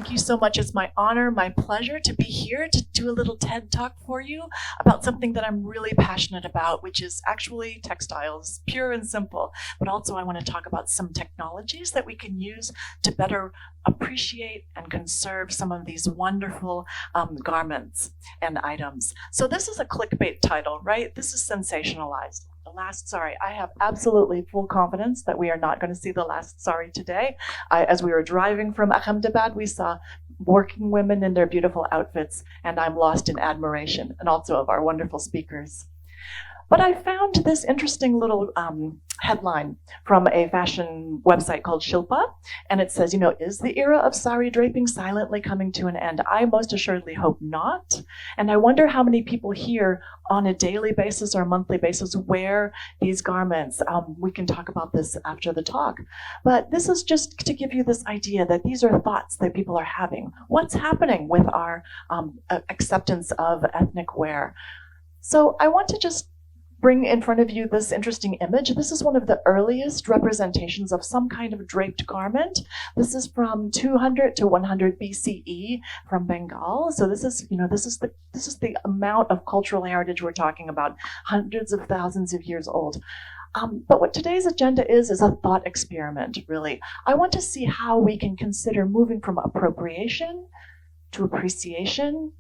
Thank you so much. It's my honor, my pleasure to be here to do a little TED Talk for you about something that I'm really passionate about, which is actually textiles, pure and simple. But also I want to talk about some technologies that we can use to better appreciate and conserve some of these wonderful garments and items. So this is a clickbait title, right? This is sensationalized. The last sari. I have absolutely full confidence that we are not going to see the last sari today. As we were driving from Ahmedabad, we saw working women in their beautiful outfits, and I'm lost in admiration, and also of our wonderful speakers. But I found this interesting little headline from a fashion website called Shilpa, and it says, is the era of sari draping silently coming to an end? I most assuredly hope not. And I wonder how many people here on a daily basis or a monthly basis wear these garments. We can talk about this after the talk. But this is just to give you this idea that these are thoughts that people are having. What's happening with our acceptance of ethnic wear? So I want to just bring in front of you this interesting image. This is one of the earliest representations of some kind of draped garment. This is from 200 to 100 BCE from Bengal. So this is the amount of cultural heritage we're talking about, hundreds of thousands of years old. But what today's agenda is a thought experiment, really. I want to see how we can consider moving from appropriation to appreciation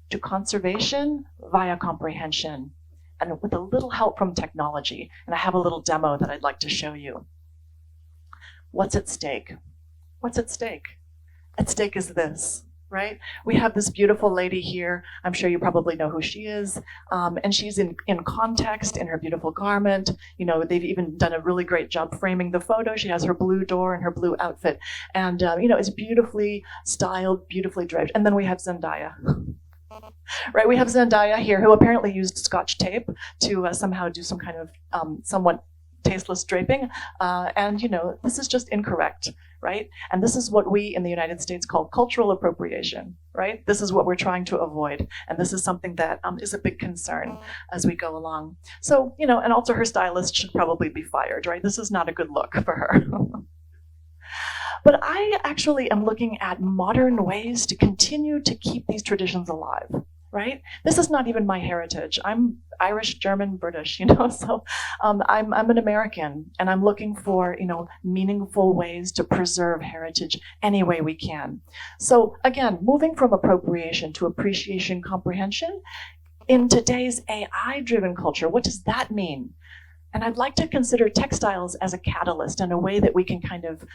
to conservation via comprehension, and with a little help from technology. And I have a little demo that I'd like to show you. What's at stake? What's at stake? At stake is this, right? We have this beautiful lady here. I'm sure you probably know who she is. And she's in context in her beautiful garment. They've even done a really great job framing the photo. She has her blue door and her blue outfit. And, it's beautifully styled, beautifully draped. And then we have Zendaya. Right, we have Zendaya here, who apparently used Scotch tape to somehow do some kind of somewhat tasteless draping. And this is just incorrect, right? And this is what we in the United States call cultural appropriation, right? This is what we're trying to avoid. And this is something that is a big concern as we go along. So, and also her stylist should probably be fired, right? This is not a good look for her. But I actually am looking at modern ways to continue to keep these traditions alive, right? This is not even my heritage. I'm Irish, German, British, so I'm an American, and I'm looking for, meaningful ways to preserve heritage any way we can. So again, moving from appropriation to appreciation, comprehension, in today's AI-driven culture, what does that mean? And I'd like to consider textiles as a catalyst and a way that we can kind of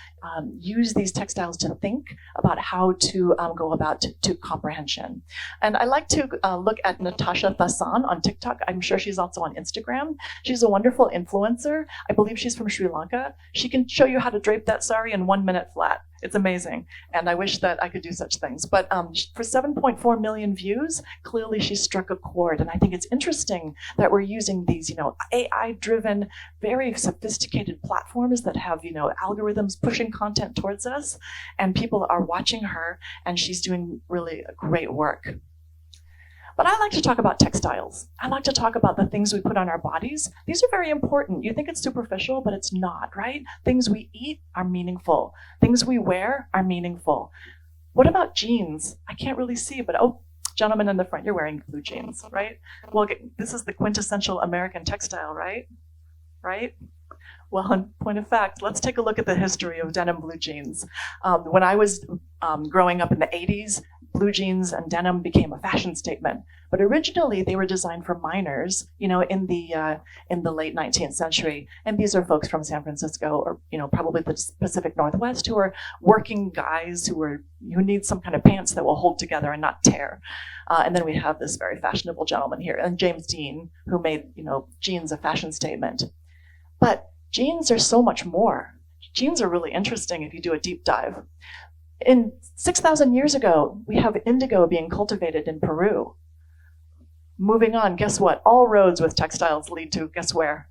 use these textiles to think about how to go about to comprehension. And I like to look at Natasha Thassan on TikTok. I'm sure she's also on Instagram. She's a wonderful influencer. I believe she's from Sri Lanka. She can show you how to drape that sari in 1 minute flat. It's amazing. And I wish that I could do such things. But for 7.4 million views, clearly she struck a chord. And I think it's interesting that we're using these, AI-driven, very sophisticated platforms that have, algorithms pushing content towards us. And people are watching her, and she's doing really great work. But I like to talk about textiles. I like to talk about the things we put on our bodies. These are very important. You think it's superficial, but it's not, right? Things we eat are meaningful. Things we wear are meaningful. What about jeans? I can't really see, but gentlemen in the front, you're wearing blue jeans, right? Well, this is the quintessential American textile, right? Right? Well, in point of fact, let's take a look at the history of denim blue jeans. When I was growing up in the 80s, blue jeans and denim became a fashion statement. But originally, they were designed for miners, in the late 19th century. And these are folks from San Francisco, or probably the Pacific Northwest, who are working guys who need some kind of pants that will hold together and not tear. And then we have this very fashionable gentleman here, and James Dean, who made jeans a fashion statement. But jeans are so much more. Jeans are really interesting if you do a deep dive. In 6,000 years ago, we have indigo being cultivated in Peru. Moving on, guess what? All roads with textiles lead to, guess where?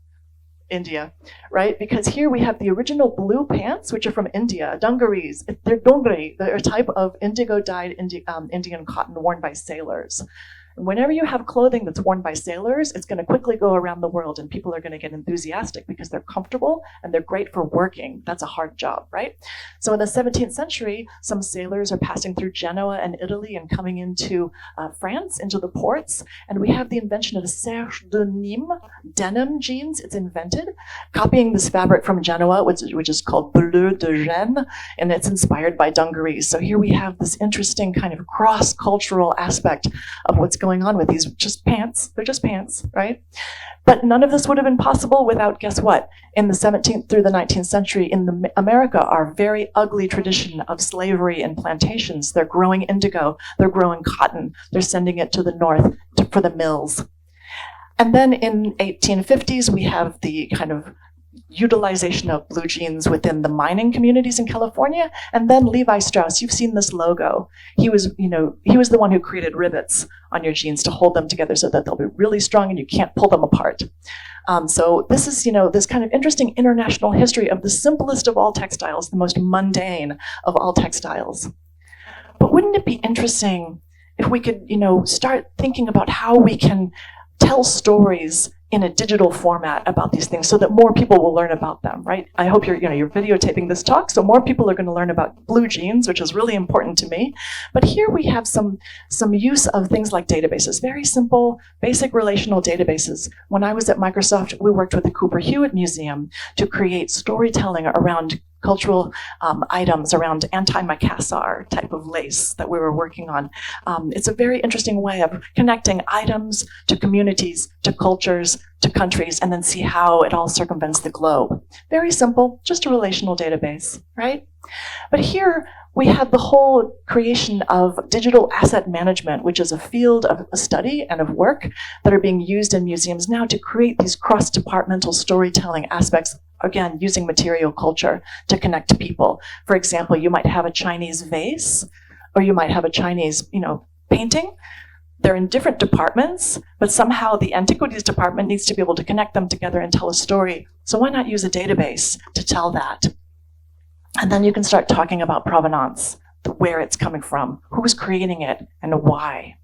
India, right? Because here we have the original blue pants, which are from India, dungarees. They're dongari. They're a type of indigo-dyed Indian cotton worn by sailors. Whenever you have clothing that's worn by sailors, it's going to quickly go around the world and people are going to get enthusiastic because they're comfortable and they're great for working. That's a hard job, right? So in the 17th century, some sailors are passing through Genoa and Italy and coming into France, into the ports, and we have the invention of serge de Nîmes, denim jeans. It's invented, copying this fabric from Genoa, which is called bleu de Gênes, and it's inspired by dungarees. So here we have this interesting kind of cross-cultural aspect of what's going on with these just pants. They're just pants, right? But none of this would have been possible without, guess what? In the 17th through the 19th century, in America, our very ugly tradition of slavery and plantations. They're growing indigo, they're growing cotton, they're sending it to the north for the mills. And then in 1850s, we have the kind of utilization of blue jeans within the mining communities in California. And then Levi Strauss, you've seen this logo. He was the one who created rivets on your jeans to hold them together so that they'll be really strong and you can't pull them apart. So this is, this kind of interesting international history of the simplest of all textiles, the most mundane of all textiles. But wouldn't it be interesting if we could, start thinking about how we can tell stories in a digital format about these things so that more people will learn about them, right? I hope you're videotaping this talk, so more people are going to learn about blue jeans, which is really important to me. But here we have some use of things like databases, very simple, basic relational databases. When I was at Microsoft, we worked with the Cooper Hewitt Museum to create storytelling around cultural items, around anti-macassar type of lace that we were working on. It's a very interesting way of connecting items to communities, to cultures, to countries, and then see how it all circumvents the globe. Very simple, just a relational database, right? But here we have the whole creation of digital asset management, which is a field of study and of work that are being used in museums now to create these cross-departmental storytelling aspects, again, using material culture to connect to people. For example, you might have a Chinese vase, or you might have a Chinese, painting. They're in different departments, but somehow the antiquities department needs to be able to connect them together and tell a story. So why not use a database to tell that? And then you can start talking about provenance, where it's coming from, who's creating it, and why.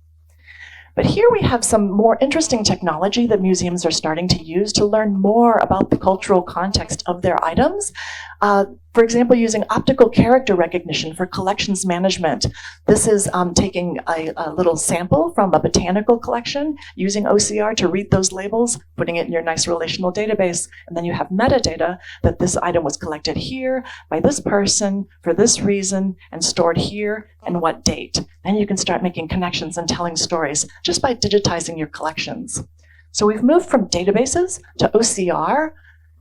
But here we have some more interesting technology that museums are starting to use to learn more about the cultural context of their items. For example, using optical character recognition for collections management. This is taking a little sample from a botanical collection, using OCR to read those labels, putting it in your nice relational database, and then you have metadata that this item was collected here by this person for this reason and stored here and what date. Then you can start making connections and telling stories just by digitizing your collections. So we've moved from databases to OCR.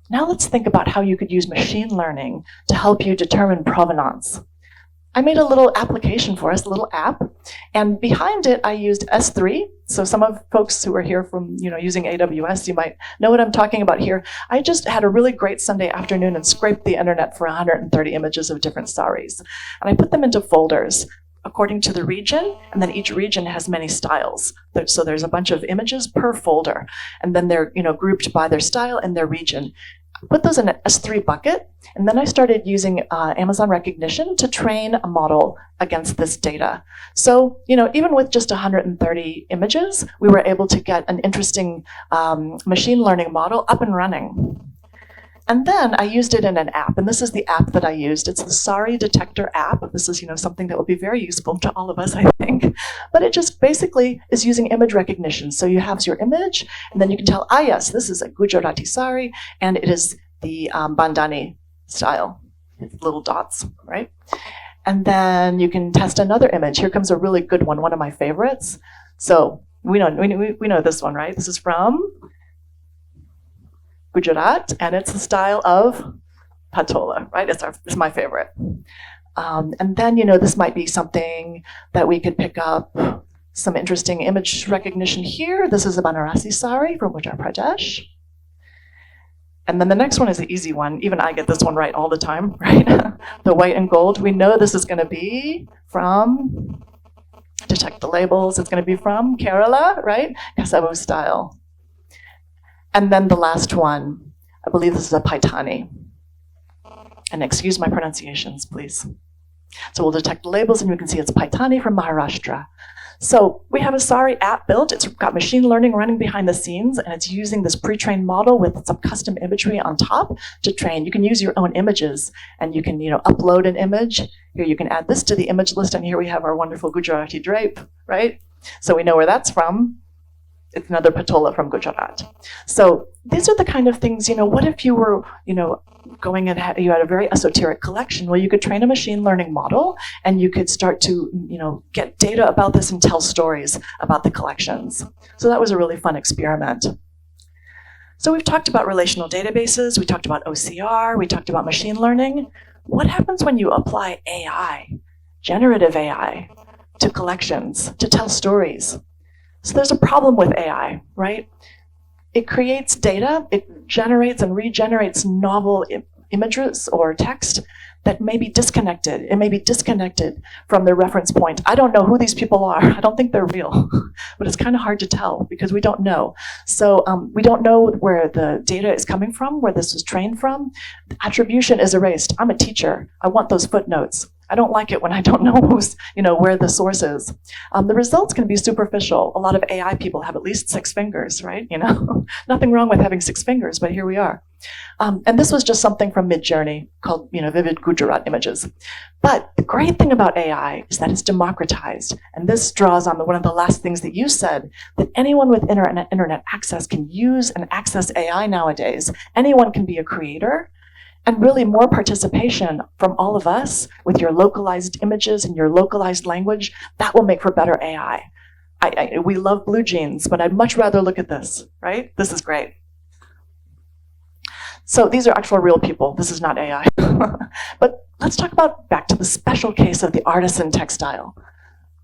Now let's think about how you could use machine learning to help you determine provenance. I made a little application for us, a little app, and behind it I used S3. So some of folks who are here from using AWS, you might know what I'm talking about here. I just had a really great Sunday afternoon and scraped the internet for 130 images of different saris. And I put them into folders according to the region, and then each region has many styles. So there's a bunch of images per folder, and then they're grouped by their style and their region. Put those in an S3 bucket, and then I started using Amazon Recognition to train a model against this data. So, even with just 130 images, we were able to get an interesting machine learning model up and running. And then I used it in an app, and this is the app that I used. It's the Sari Detector app. This is, something that will be very useful to all of us, I think. But it just basically is using image recognition. So you have your image, and then you can tell, yes, this is a Gujarati sari, and it is the bandhani style, little dots, right? And then you can test another image. Here comes a really good one of my favorites. So we know this one, right? This is from Gujarat, and it's the style of patola, right? It's my favorite. And then, this might be something that we could pick up, some interesting image recognition here. This is a Banarasi sari from Uttar Pradesh. And then the next one is the easy one. Even I get this one right all the time, right? The white and gold. We know this is going to be from, detect the labels, it's going to be from Kerala, right? Kasavu style. And then the last one, I believe this is a Paitani. And excuse my pronunciations, please. So we'll detect the labels, and you can see it's Paitani from Maharashtra. So we have a sari app built. It's got machine learning running behind the scenes, and it's using this pre-trained model with some custom imagery on top to train. You can use your own images, and you can, upload an image. Here you can add this to the image list, and here we have our wonderful Gujarati drape, right? So we know where that's from. It's another patola from Gujarat. So these are the kind of things, what if you were, going and you had a very esoteric collection? Well, you could train a machine learning model, and you could start to, get data about this and tell stories about the collections. So that was a really fun experiment. So we've talked about relational databases, we talked about OCR, we talked about machine learning. What happens when you apply AI, generative AI, to collections, to tell stories? So there's a problem with AI, right? It creates data, it generates and regenerates novel images or text that may be disconnected. It may be disconnected from the reference point. I don't know who these people are. I don't think they're real, but it's kind of hard to tell because we don't know. So we don't know where the data is coming from, where this was trained from. The attribution is erased. I'm a teacher. I want those footnotes. I don't like it when I don't know who's, where the source is. The results can be superficial. A lot of AI people have at least 6 fingers, right? Nothing wrong with having 6 fingers, but here we are. And this was just something from Midjourney called, Vivid Gujarat Images. But the great thing about AI is that it's democratized. And this draws on one of the last things that you said, that anyone with internet access can use and access AI nowadays. Anyone can be a creator. And really more participation from all of us with your localized images and your localized language, that will make for better AI. We love blue jeans, but I'd much rather look at this, right? This is great. So these are actual real people. This is not AI. But let's talk about back to the special case of the artisan textile.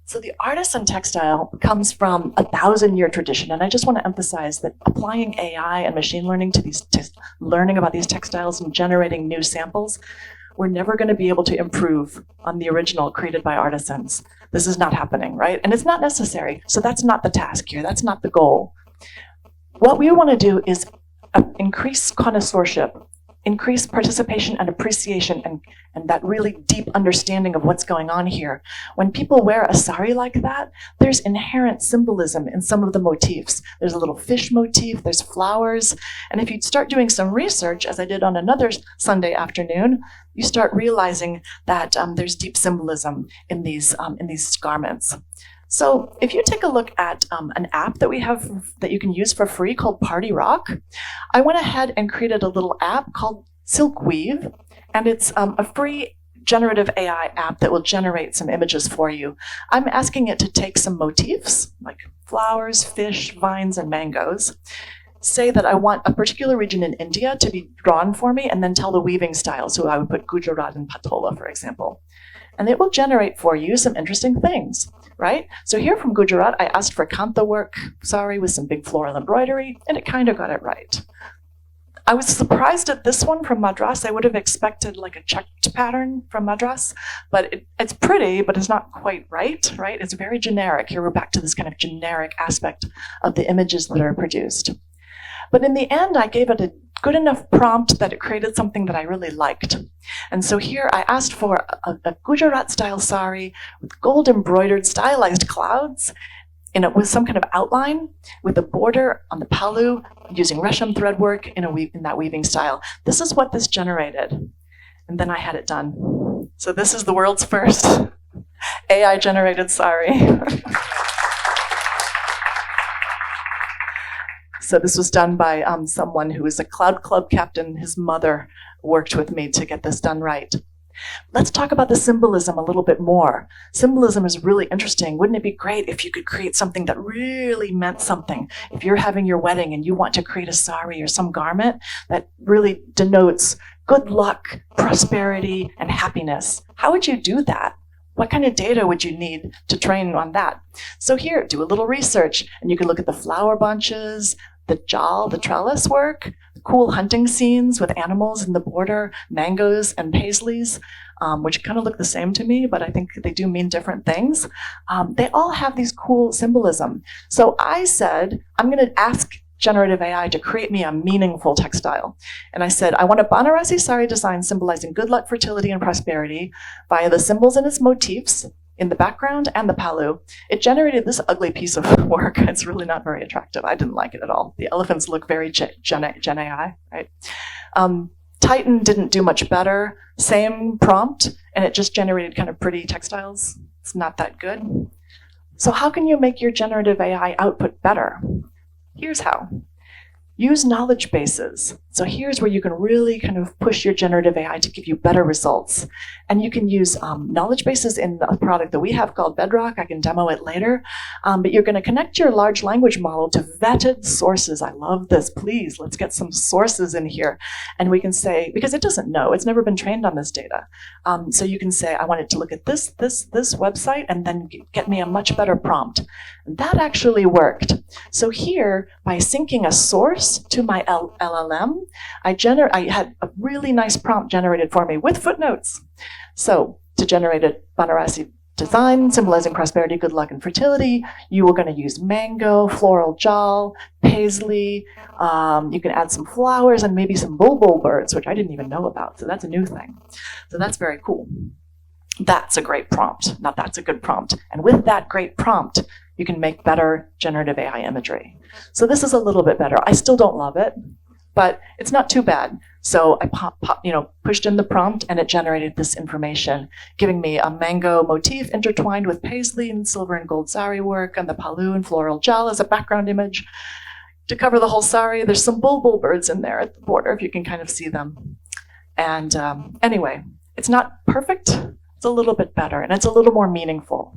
So the artisan textile comes from a 1,000-year tradition, and I just want to emphasize that applying AI and machine learning to these, learning about these textiles and generating new samples, we're never going to be able to improve on the original created by artisans. This is not happening, right? And it's not necessary. So that's not the task here. That's not the goal. What we want to do is increase connoisseurship, increase participation and appreciation and that really deep understanding of what's going on here. When people wear a sari like that, there's inherent symbolism in some of the motifs. There's a little fish motif, there's flowers, and if you start doing some research, as I did on another Sunday afternoon, you start realizing that there's deep symbolism in these garments. So if you take a look at an app that we have that you can use for free called Party Rock, I went ahead and created a little app called Silkweave, and it's a free generative AI app that will generate some images for you. I'm asking it to take some motifs, like flowers, fish, vines, and mangoes, say that I want a particular region in India to be drawn for me, and then tell the weaving style. So I would put Gujarat and Patola, for example. And it will generate for you some interesting things, right? So here from Gujarat, I asked for kantha work, sari with some big floral embroidery, and it kind of got it right. I was surprised at this one from Madras. I would have expected like a checked pattern from Madras, but it's pretty, but it's not quite right? It's very generic. Here we're back to this kind of generic aspect of the images that are produced. But in the end, I gave it a good enough prompt that it created something that I really liked. And so here I asked for a Gujarat-style sari with gold embroidered stylized clouds with some kind of outline, with a border on the palu, using resham thread work in that weaving style. This is what this generated. And then I had it done. So this is the world's first AI-generated sari. So this was done by someone who is a cloud club captain. His mother worked with me to get this done right. Let's talk about the symbolism a little bit more. Symbolism is really interesting. Wouldn't it be great if you could create something that really meant something? If you're having your wedding and you want to create a sari or some garment that really denotes good luck, prosperity, and happiness, how would you do that? What kind of data would you need to train on that? So here, do a little research, and you can look at the flower bunches, the jal, the trellis work, cool hunting scenes with animals in the border, mangoes and paisleys, which kind of look the same to me, but I think they do mean different things. They all have these cool symbolism. So I said, I'm going to ask generative AI to create me a meaningful textile. And I said, I want a Banarasi sari design symbolizing good luck, fertility, and prosperity via the symbols and its motifs in the background and the palu. It generated this ugly piece of work. It's really not very attractive. I didn't like it at all. The elephants look very Gen AI, right? Titan didn't do much better. Same prompt, and it just generated kind of pretty textiles. It's not that good. So how can you make your generative AI output better? Here's how. Use knowledge bases. So here's where you can really kind of push your generative AI to give you better results. And you can use knowledge bases in a product that we have called Bedrock. I can demo it later. But you're going to connect your large language model to vetted sources. I love this. Please, let's get some sources in here. And we can say, because it doesn't know, it's never been trained on this data. So you can say, I want it to look at this website and then get me a much better prompt. That actually worked. So here, by syncing a source to my LLM, I had a really nice prompt generated for me with footnotes. So to generate a Banarasi design symbolizing prosperity, good luck, and fertility, you were going to use mango, floral jal, paisley. You can add some flowers and maybe some bulbul birds, which I didn't even know about. So that's a new thing. So that's very cool. That's a great prompt. Now that's a good prompt. And with that great prompt, you can make better generative AI imagery. So this is a little bit better. I still don't love it, but it's not too bad. So I pushed in the prompt and it generated this information, giving me a mango motif intertwined with paisley and silver and gold sari work, and the palu and floral jal as a background image. To cover the whole sari, there's some bulbul birds in there at the border, if you can kind of see them. And anyway, it's not perfect. It's a little bit better, and it's a little more meaningful.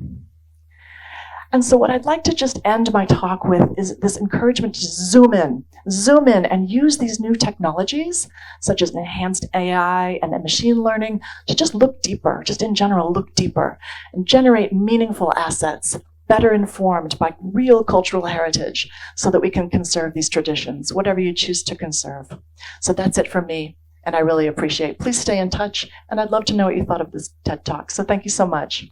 And so what I'd like to just end my talk with is this encouragement to zoom in and use these new technologies, such as enhanced AI and machine learning, to just look deeper, just in general, look deeper, and generate meaningful assets, better informed by real cultural heritage, so that we can conserve these traditions, whatever you choose to conserve. So that's it from me, and I really appreciate it. Please stay in touch, and I'd love to know what you thought of this TED Talk. So thank you so much.